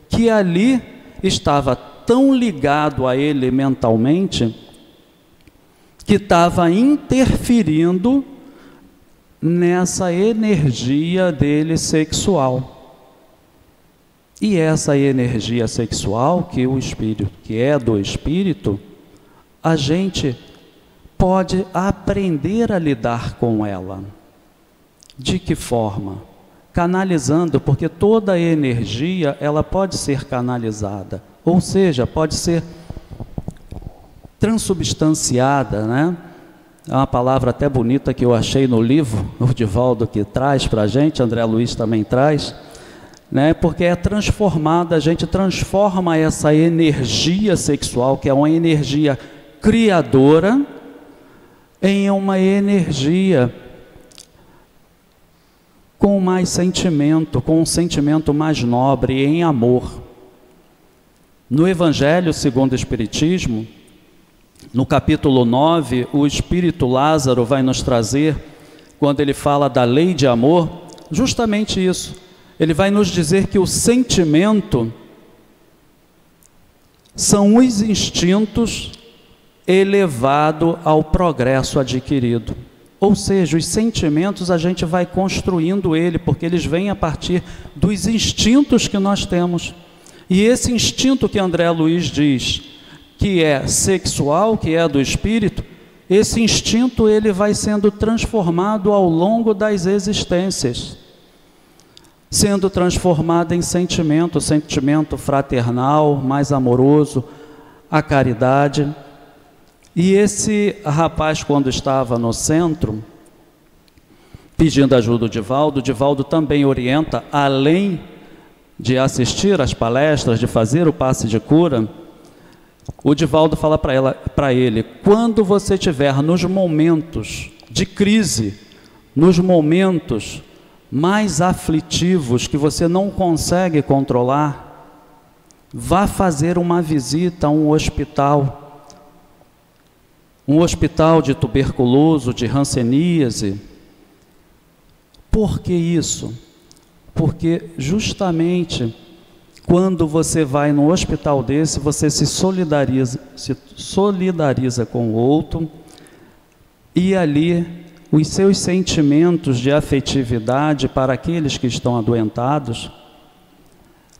que ali estava tão ligado a ele mentalmente, que estava interferindo nessa energia dele sexual. E essa energia sexual, que é do espírito, a gente pode aprender a lidar com ela. De que forma? Canalizando, porque toda energia ela pode ser canalizada, ou seja, pode ser transubstanciada, né? É uma palavra até bonita que eu achei no livro, o Divaldo que traz para a gente, André Luiz também traz, né? Porque é transformada, a gente transforma essa energia sexual, que é uma energia criadora, em uma energia com mais sentimento, com um sentimento mais nobre, em amor. No Evangelho segundo o Espiritismo, no capítulo 9, o Espírito Lázaro vai nos trazer, quando ele fala da lei de amor, justamente isso. Ele vai nos dizer que o sentimento são os instintos elevados ao progresso adquirido. Ou seja, os sentimentos a gente vai construindo ele, porque eles vêm a partir dos instintos que nós temos. E esse instinto que André Luiz diz que é sexual, que é do espírito, esse instinto ele vai sendo transformado ao longo das existências, sendo transformado em sentimento, sentimento fraternal, mais amoroso, a caridade. E esse rapaz, quando estava no centro, pedindo ajuda ao Divaldo, o Divaldo também orienta, além de assistir às palestras, de fazer o passe de cura, o Divaldo fala para ele, quando você estiver nos momentos de crise, nos momentos mais aflitivos, que você não consegue controlar, vá fazer uma visita a um hospital de tuberculoso, de hanseníase. Por que isso? Porque justamente quando você vai num hospital desse, você se solidariza com o outro, e ali os seus sentimentos de afetividade para aqueles que estão adoentados,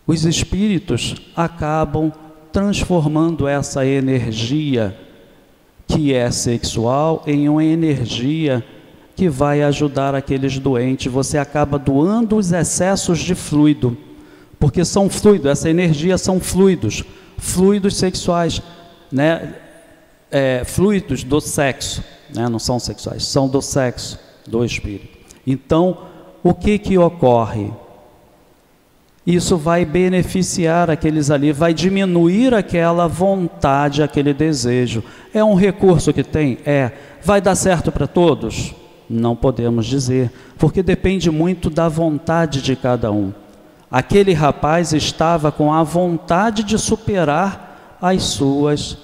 os espíritos acabam transformando essa energia que é sexual em uma energia que vai ajudar aqueles doentes. Você acaba doando os excessos de fluido, porque são fluidos, essa energia são fluidos sexuais, né? Fluidos do sexo, né? Não são sexuais, são do sexo, do espírito. Então, o que ocorre? Isso vai beneficiar aqueles ali, vai diminuir aquela vontade, aquele desejo. É um recurso que tem? Vai dar certo para todos? Não podemos dizer, porque depende muito da vontade de cada um. Aquele rapaz estava com a vontade de superar as suas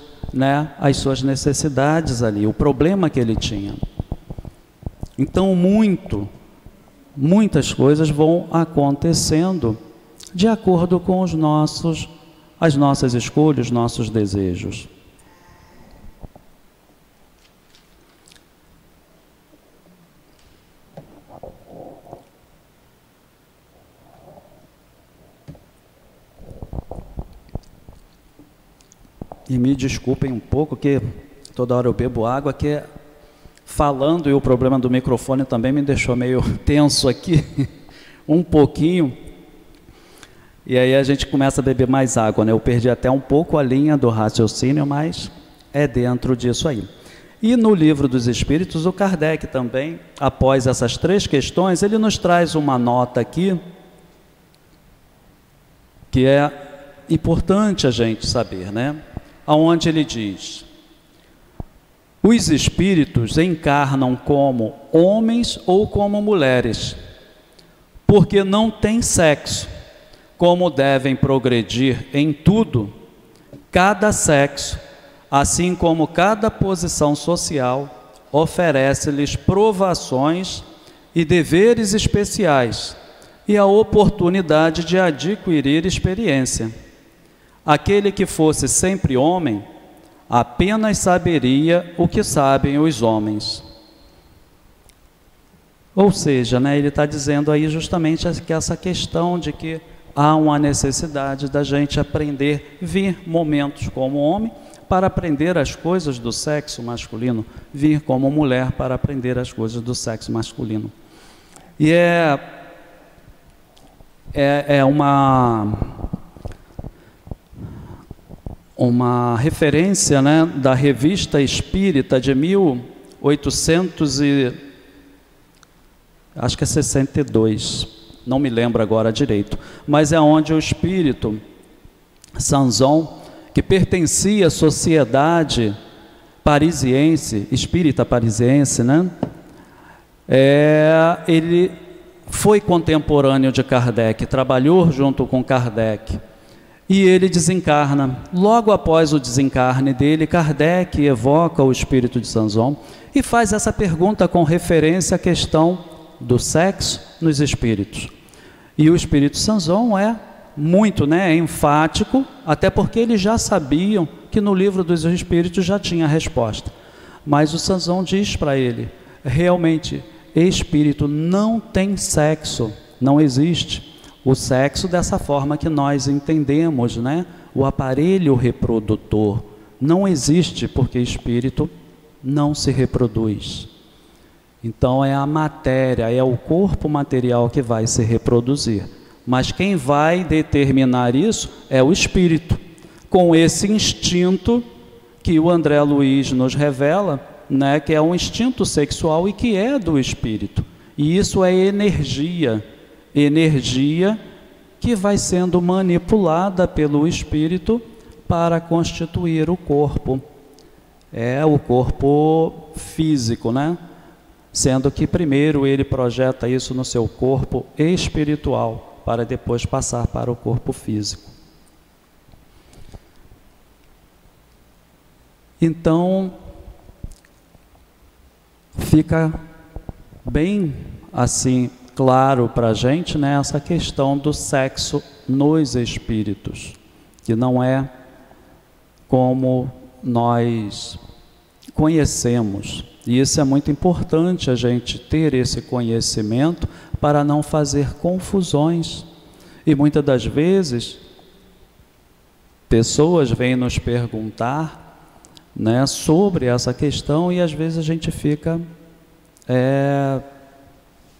necessidades ali, o problema que ele tinha. Então, muitas coisas vão acontecendo de acordo com as nossas escolhas, os nossos desejos. E me desculpem um pouco, que toda hora eu bebo água, que falando, e o problema do microfone também me deixou meio tenso aqui, um pouquinho. E aí a gente começa a beber mais água, né? Eu perdi até um pouco a linha do raciocínio, mas é dentro disso aí. E no Livro dos Espíritos, o Kardec também, após essas 3 questões, ele nos traz uma nota aqui, que é importante a gente saber, né? Onde ele diz: os espíritos encarnam como homens ou como mulheres, porque não têm sexo. Como devem progredir em tudo, cada sexo, assim como cada posição social, oferece-lhes provações e deveres especiais e a oportunidade de adquirir experiência. Aquele que fosse sempre homem, apenas saberia o que sabem os homens. Ou seja, né, ele está dizendo aí justamente que essa questão de que há uma necessidade da gente aprender, vir momentos como homem para aprender as coisas do sexo masculino, vir como mulher para aprender as coisas do sexo masculino. E é uma referência, né, da Revista Espírita de 1862, não me lembro agora direito, mas é onde o espírito Sanson, que pertencia à sociedade parisiense, espírita parisiense, né? Ele foi contemporâneo de Kardec, trabalhou junto com Kardec, e ele desencarna. Logo após o desencarne dele, Kardec evoca o espírito de Sanson e faz essa pergunta com referência à questão do sexo nos espíritos. E o espírito Sanson é muito, enfático, até porque eles já sabiam que no livro dos espíritos já tinha a resposta. Mas o Sanson diz para ele, realmente, espírito não tem sexo, não existe o sexo dessa forma que nós entendemos, o aparelho reprodutor não existe, porque espírito não se reproduz. Então é a matéria, é o corpo material que vai se reproduzir, mas quem vai determinar isso é o espírito, com esse instinto que o André Luiz nos revela, que é um instinto sexual e que é do espírito. E isso é energia que vai sendo manipulada pelo espírito para constituir o corpo. É o corpo físico, Sendo que primeiro ele projeta isso no seu corpo espiritual, para depois passar para o corpo físico. Então, fica bem assim claro para a gente, essa questão do sexo nos espíritos, que não é como nós conhecemos. E isso é muito importante, a gente ter esse conhecimento para não fazer confusões. E muitas das vezes, pessoas vêm nos perguntar sobre essa questão e às vezes a gente fica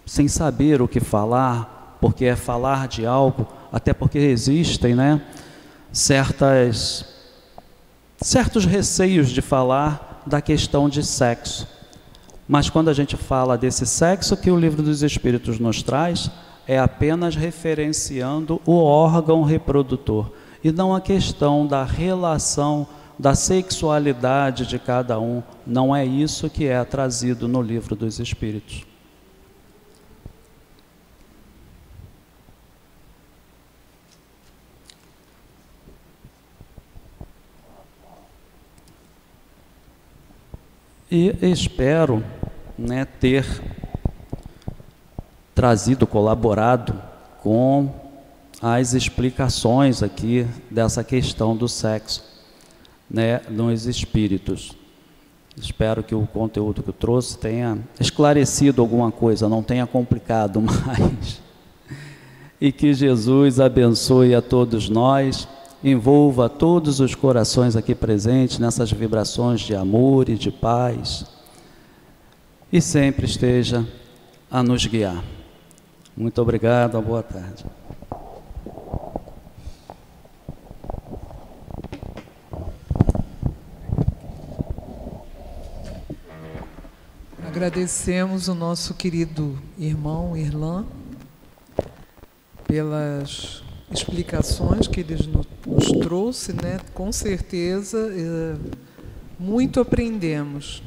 sem saber o que falar, porque é falar de algo, até porque existem certos receios de falar da questão de sexo. Mas quando a gente fala desse sexo que o Livro dos Espíritos nos traz, é apenas referenciando o órgão reprodutor, e não a questão da relação, da sexualidade de cada um. Não é isso que é trazido no Livro dos Espíritos. E espero ter trazido, colaborado com as explicações aqui dessa questão do sexo nos espíritos. Espero que o conteúdo que eu trouxe tenha esclarecido alguma coisa, não tenha complicado mais. E que Jesus abençoe a todos nós, envolva todos os corações aqui presentes nessas vibrações de amor e de paz, e sempre esteja a nos guiar. Muito obrigado, boa tarde. Agradecemos o nosso querido irmão Irlan pelas explicações que ele nos trouxe, com certeza muito aprendemos.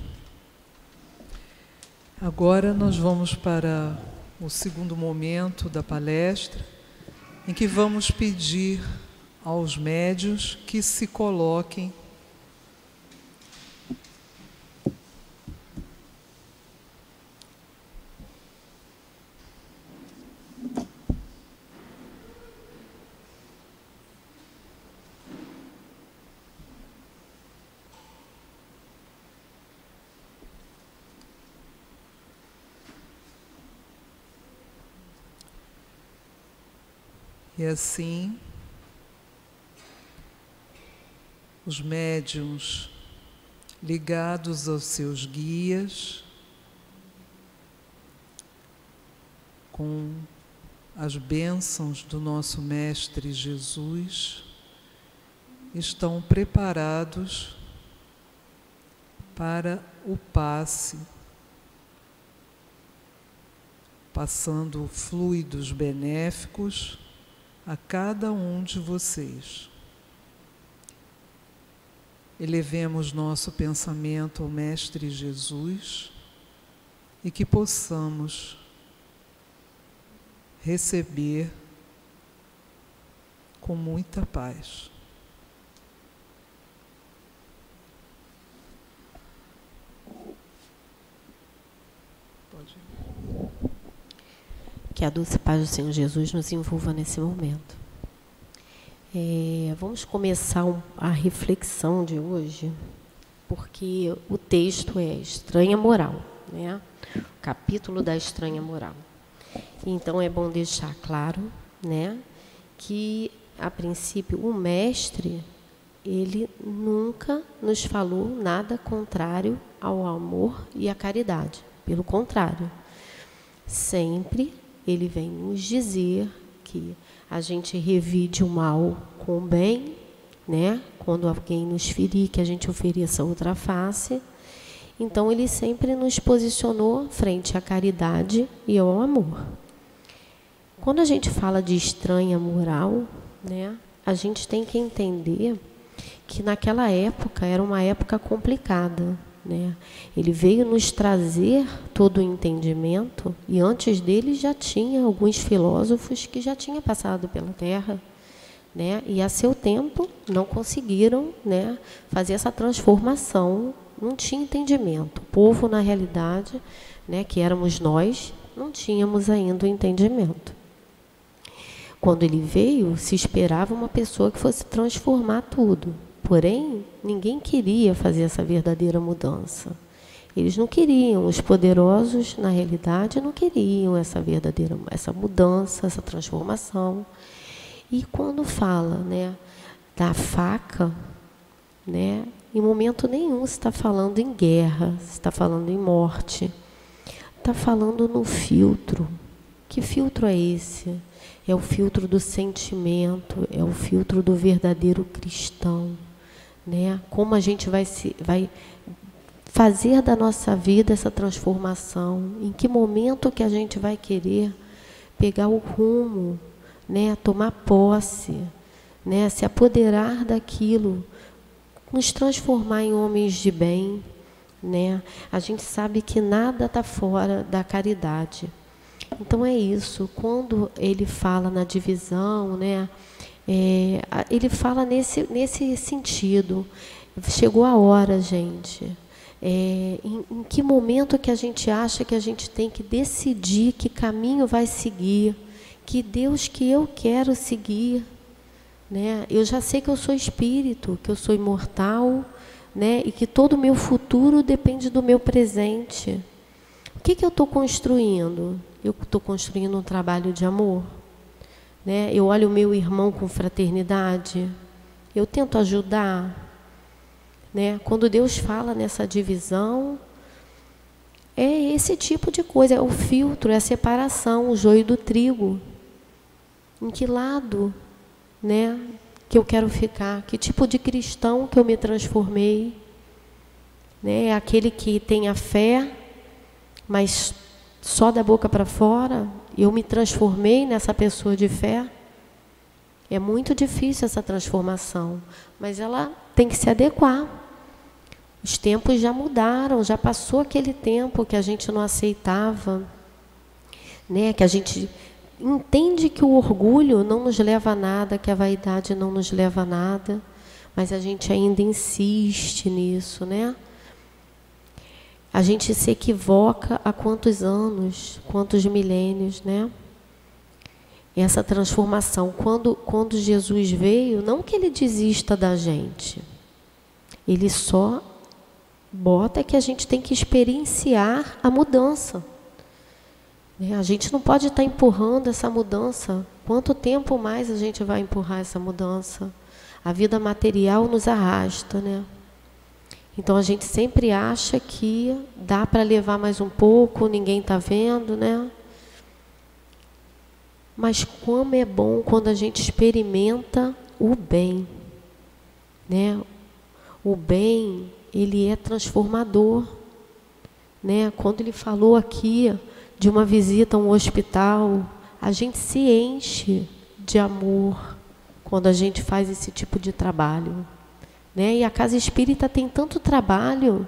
Agora nós vamos para o segundo momento da palestra, em que vamos pedir aos médiuns que se coloquem e assim os médiuns ligados aos seus guias, com as bênçãos do nosso Mestre Jesus, estão preparados para o passe, passando fluidos benéficos a cada um de vocês. Elevemos nosso pensamento ao Mestre Jesus e que possamos receber com muita paz. Pode ir. Que a doce paz do Senhor Jesus nos envolva nesse momento. Vamos começar a reflexão de hoje, porque o texto é Estranha Moral, né? O capítulo da Estranha Moral. Então é bom deixar claro, né, que a princípio o mestre, ele nunca nos falou nada contrário ao amor e à caridade. Pelo contrário, sempre ele vem nos dizer que a gente revide o mal com o bem, né? Quando alguém nos ferir, que a gente ofereça outra face. Então, ele sempre nos posicionou frente à caridade e ao amor. Quando a gente fala de estranha moral, né, a gente tem que entender que naquela época era uma época complicada, né? Ele veio nos trazer todo o entendimento, e antes dele já tinha alguns filósofos que já tinham passado pela Terra, né? E a seu tempo não conseguiram, né, fazer essa transformação, não tinha entendimento. O povo, na realidade, né, que éramos nós, não tínhamos ainda o entendimento. Quando ele veio, se esperava uma pessoa que fosse transformar tudo. Porém, ninguém queria fazer essa verdadeira mudança. Eles não queriam, os poderosos, na realidade, não queriam essa mudança, essa transformação. E quando fala, né, da faca, né, em momento nenhum se está falando em guerra, se está falando em morte. Está falando no filtro. Que filtro é esse? É o filtro do sentimento, é o filtro do verdadeiro cristão, né? Como a gente vai fazer da nossa vida essa transformação? Em que momento que a gente vai querer pegar o rumo, né? Tomar posse, né? Se apoderar daquilo, nos transformar em homens de bem, né? A gente sabe que nada está fora da caridade. Então é isso. Quando ele fala na divisão, né? Ele fala nesse sentido. Chegou a hora, gente. Em que momento que a gente acha que a gente tem que decidir que caminho vai seguir, que Deus que eu quero seguir, né? Eu já sei que eu sou espírito, que eu sou imortal, né? E que todo o meu futuro depende do meu presente. O que eu estou construindo? Eu estou construindo um trabalho de amor, né? Eu olho o meu irmão com fraternidade, eu tento ajudar, né? Quando Deus fala nessa divisão, é esse tipo de coisa, é o filtro, é a separação, o joio do trigo. Em que lado, né, que eu quero ficar? Que tipo de cristão que eu me transformei? Né? É aquele que tem a fé, mas só da boca para fora, eu me transformei nessa pessoa de fé. É muito difícil essa transformação, mas ela tem que se adequar. Os tempos já mudaram, já passou aquele tempo que a gente não aceitava, né? Que a gente entende que o orgulho não nos leva a nada, que a vaidade não nos leva a nada, mas a gente ainda insiste nisso, né? A gente se equivoca há quantos anos, quantos milênios, né? Essa transformação. Quando Jesus veio, não que ele desista da gente. Ele só bota que a gente tem que experienciar a mudança. A gente não pode estar empurrando essa mudança. Quanto tempo mais a gente vai empurrar essa mudança? A vida material nos arrasta, né? Então, a gente sempre acha que dá para levar mais um pouco, ninguém está vendo, né? Mas como é bom quando a gente experimenta o bem, né? O bem, ele é transformador, né? Quando ele falou aqui de uma visita a um hospital, a gente se enche de amor quando a gente faz esse tipo de trabalho, né? E a casa espírita tem tanto trabalho,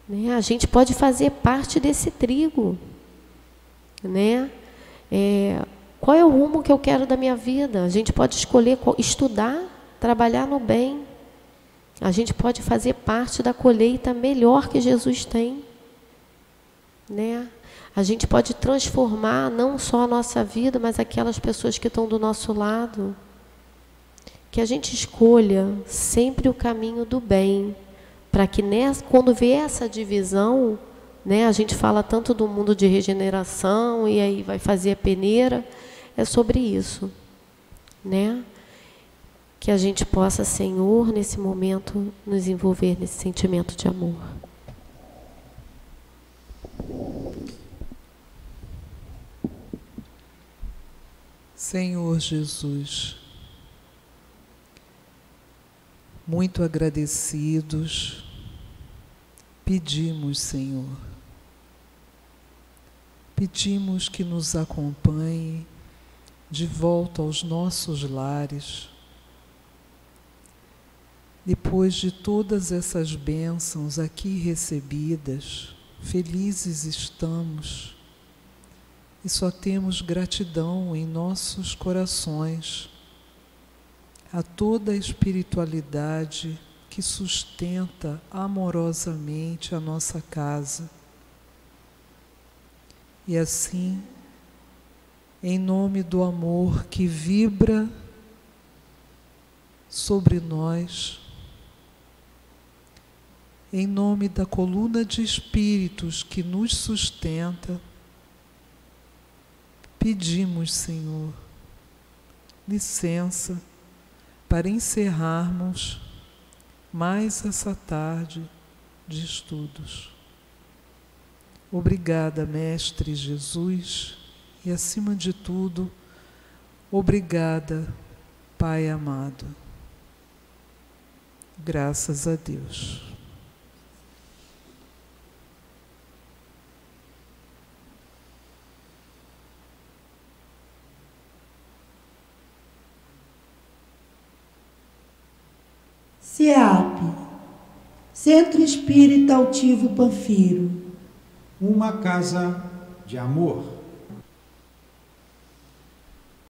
né? A gente pode fazer parte desse trigo, né? Qual é o rumo que eu quero da minha vida? A gente pode escolher estudar, trabalhar no bem. A gente pode fazer parte da colheita melhor que Jesus tem, né? A gente pode transformar não só a nossa vida, mas aquelas pessoas que estão do nosso lado. Que a gente escolha sempre o caminho do bem, para que quando vier essa divisão, né, a gente fala tanto do mundo de regeneração e aí vai fazer a peneira, é sobre isso, né? Que a gente possa, Senhor, nesse momento, nos envolver nesse sentimento de amor. Senhor Jesus, muito agradecidos, pedimos, Senhor, pedimos que nos acompanhe de volta aos nossos lares, depois de todas essas bênçãos aqui recebidas, felizes estamos e só temos gratidão em nossos corações a toda a espiritualidade que sustenta amorosamente a nossa casa. E assim, em nome do amor que vibra sobre nós, em nome da coluna de espíritos que nos sustenta, pedimos, Senhor, licença para encerrarmos mais essa tarde de estudos. Obrigada, Mestre Jesus, e acima de tudo, obrigada, Pai amado. Graças a Deus. CEAP, Centro Espírita Altivo Panfiro. Uma casa de amor.